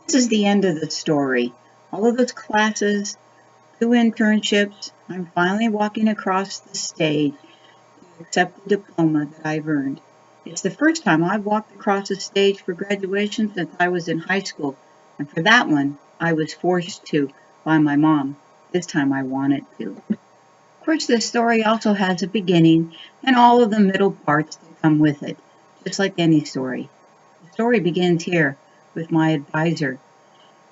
This is the end of the story. All of those classes, 2 internships, I'm finally walking across the stage to accept the diploma that I've earned. It's the first time I've walked across the stage for graduation since I was in high school, and for that one, I was forced to by my mom. This time I wanted to. Of course, this story also has a beginning and all of the middle parts that come with it, just like any story. The story begins here with my advisor.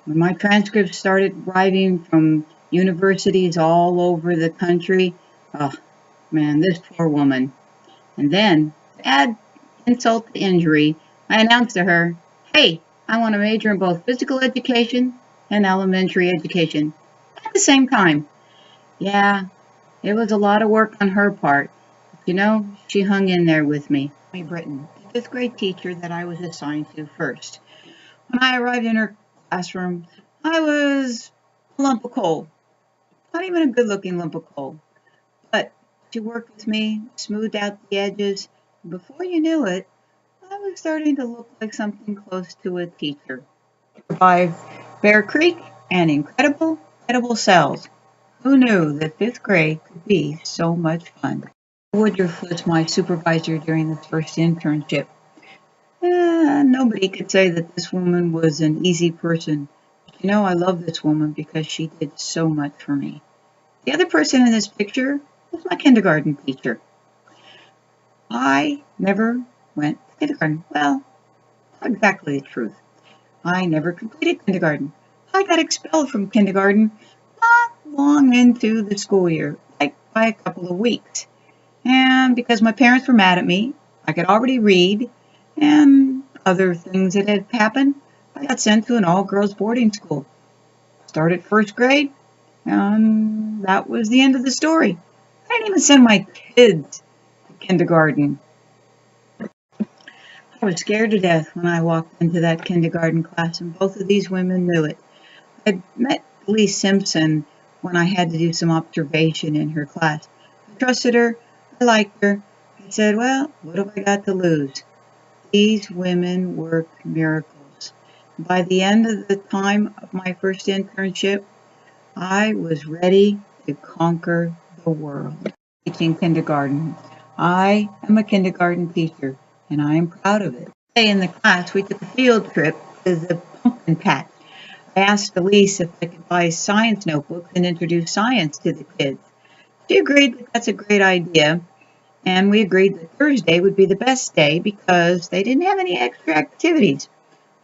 When my transcripts started arriving from universities all over the country, oh man, this poor woman. And then, to add insult to injury, I announced to her, hey, I want to major in both physical education and elementary education at the same time. Yeah, it was a lot of work on her part. But she hung in there with me. Miss Britton, the fifth grade teacher that I was assigned to first. When I arrived in her classroom, I was a lump of coal. Not even a good-looking lump of coal. But she worked with me, smoothed out the edges, and before you knew it, I was starting to look like something close to a teacher. Survived Bear Creek and incredible cells. Who knew that fifth grade could be so much fun? Woodruff was my supervisor during this first internship. Nobody could say that this woman was an easy person. But I love this woman because she did so much for me. The other person in this picture was my kindergarten teacher. I never went to kindergarten. Well, not exactly the truth. I never completed kindergarten. I got expelled from kindergarten not long into the school year, like by a couple of weeks. And because my parents were mad at me, I could already read, and other things that had happened, I got sent to an all-girls boarding school. Started first grade, and that was the end of the story. I didn't even send my kids to kindergarten. I was scared to death when I walked into that kindergarten class, and both of these women knew it. I'd met Elise Simpson when I had to do some observation in her class. I trusted her. I liked her. I said, well, what have I got to lose? These women worked miracles. By the end of the time of my first internship, I was ready to conquer the world. Teaching kindergarten. I am a kindergarten teacher, and I am proud of it. Today in the class, we took a field trip to the pumpkin patch. I asked Elise if I could buy science notebooks and introduce science to the kids. She agreed that that's a great idea, and we agreed that Thursday would be the best day because they didn't have any extra activities.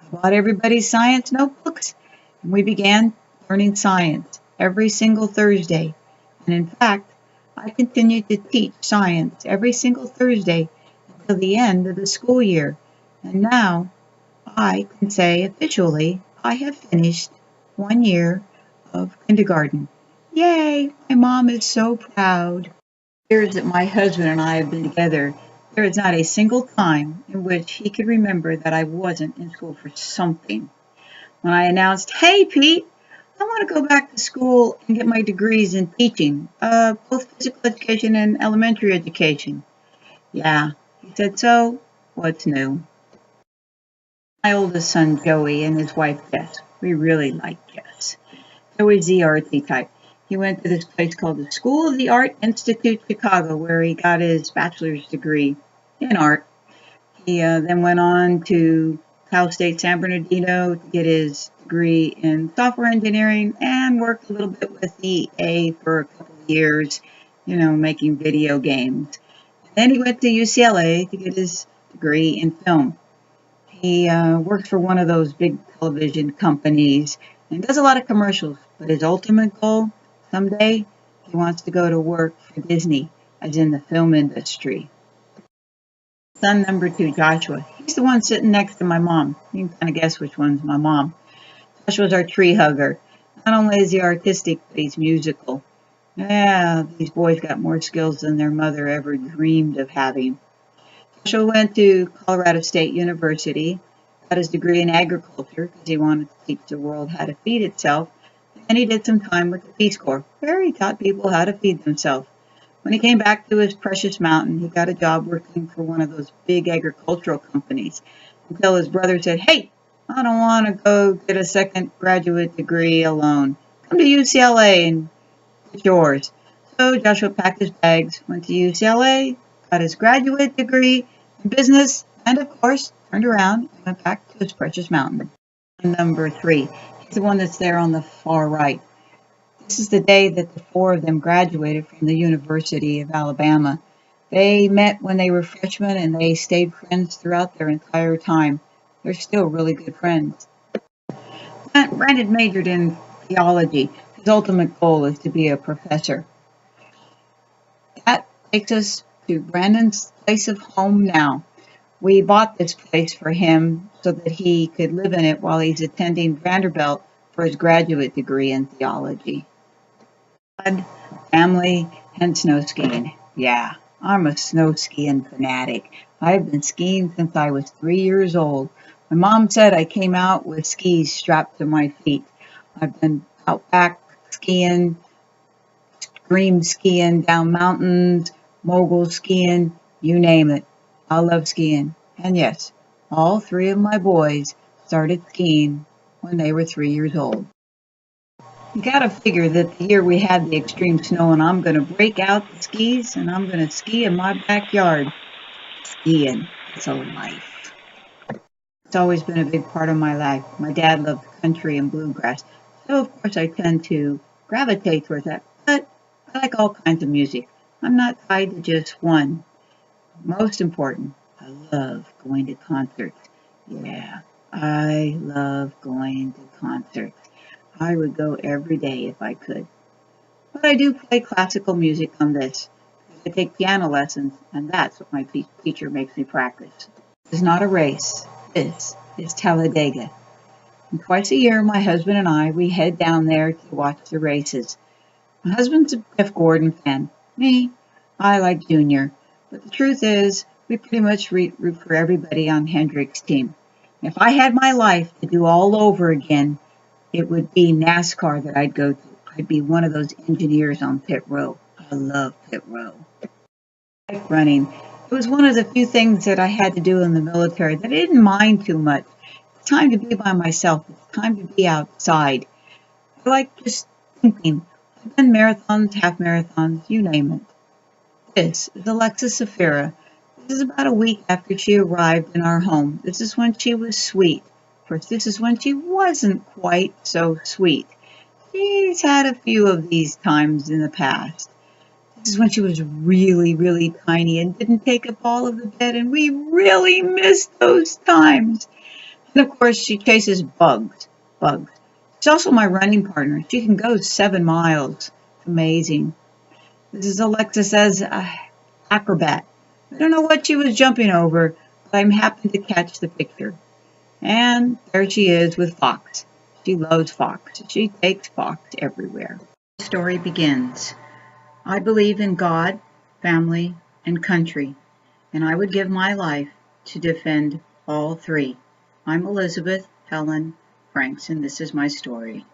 I bought everybody science notebooks, and we began learning science every single Thursday. And in fact, I continued to teach science every single Thursday until the end of the school year. And now I can say officially I have finished 1 year of kindergarten. Yay! My mom is so proud. Years that my husband and I have been together, there is not a single time in which he could remember that I wasn't in school for something. When I announced, hey Pete, I want to go back to school and get my degrees in teaching, both physical education and elementary education. Yeah, he said, so what's new? My oldest son, Joey, and his wife, Jess. We really like Jess. Joey's the artsy type. He went to this place called the School of the Art Institute Chicago, where he got his bachelor's degree in art. He then went on to Cal State San Bernardino to get his degree in software engineering and worked a little bit with EA for a couple of years, making video games. Then he went to UCLA to get his degree in film. He works for one of those big television companies and does a lot of commercials. But his ultimate goal, someday, he wants to go to work for Disney, as in the film industry. Son number 2, Joshua. He's the one sitting next to my mom. You can kind of guess which one's my mom. Joshua's our tree hugger. Not only is he artistic, but he's musical. Yeah, these boys got more skills than their mother ever dreamed of having. Joshua went to Colorado State University, got his degree in agriculture because he wanted to teach the world how to feed itself, and he did some time with the Peace Corps, where he taught people how to feed themselves. When he came back to his precious mountain, he got a job working for one of those big agricultural companies until his brother said, hey, I don't want to go get a second graduate degree alone. Come to UCLA and get yours. So Joshua packed his bags, went to UCLA, got his graduate degree in business, and of course, turned around and went back to his precious mountain. Number 3. He's the one that's there on the far right. This is the day that the 4 of them graduated from the University of Alabama. They met when they were freshmen and they stayed friends throughout their entire time. They're still really good friends. Brandon majored in theology. His ultimate goal is to be a professor. That takes us to Brandon's place of home now. We bought this place for him so that he could live in it while he's attending Vanderbilt for his graduate degree in theology. God, family, and snow skiing. Yeah, I'm a snow skiing fanatic. I've been skiing since I was 3 years old. My mom said I came out with skis strapped to my feet. I've been out back skiing, stream skiing, down mountains, mogul skiing, you name it. I love skiing. And yes, all 3 of my boys started skiing when they were 3 years old. You gotta figure that the year we had the extreme snow and I'm gonna break out the skis and I'm gonna ski in my backyard. Skiing, it's a life. It's always been a big part of my life. My dad loved country and bluegrass, so of course I tend to gravitate towards that, but I like all kinds of music. I'm not tied to just one. Most important, I love going to concerts. Yeah, I love going to concerts. I would go every day if I could. But I do play classical music on this. I take piano lessons, and that's what my teacher makes me practice. This is not a race. This is Talladega. And twice a year, my husband and I, we head down there to watch the races. My husband's a Jeff Gordon fan. Me, I like Junior. But the truth is, we pretty much root for everybody on Hendrick's team. If I had my life to do all over again, it would be NASCAR that I'd go to. I'd be one of those engineers on pit row. I love pit row. Bike running. It was one of the few things that I had to do in the military that I didn't mind too much. It's time to be by myself. It's time to be outside. I like just thinking. I've done marathons, half marathons, you name it. This is Alexis Safira. This is about a week after she arrived in our home. This is when she was sweet. Of course, this is when she wasn't quite so sweet. She's had a few of these times in the past. This is when she was really, really tiny and didn't take up all of the bed, and we really missed those times. And of course, she chases bugs. She's also my running partner. She can go 7 miles. It's amazing. This is Alexis as an acrobat. I don't know what she was jumping over, but I'm happy to catch the picture. And there she is with Fox. She loves Fox. She takes Fox everywhere. The story begins. I believe in God, family, and country, and I would give my life to defend all 3. I'm Elizabeth Helen Franks, and this is my story.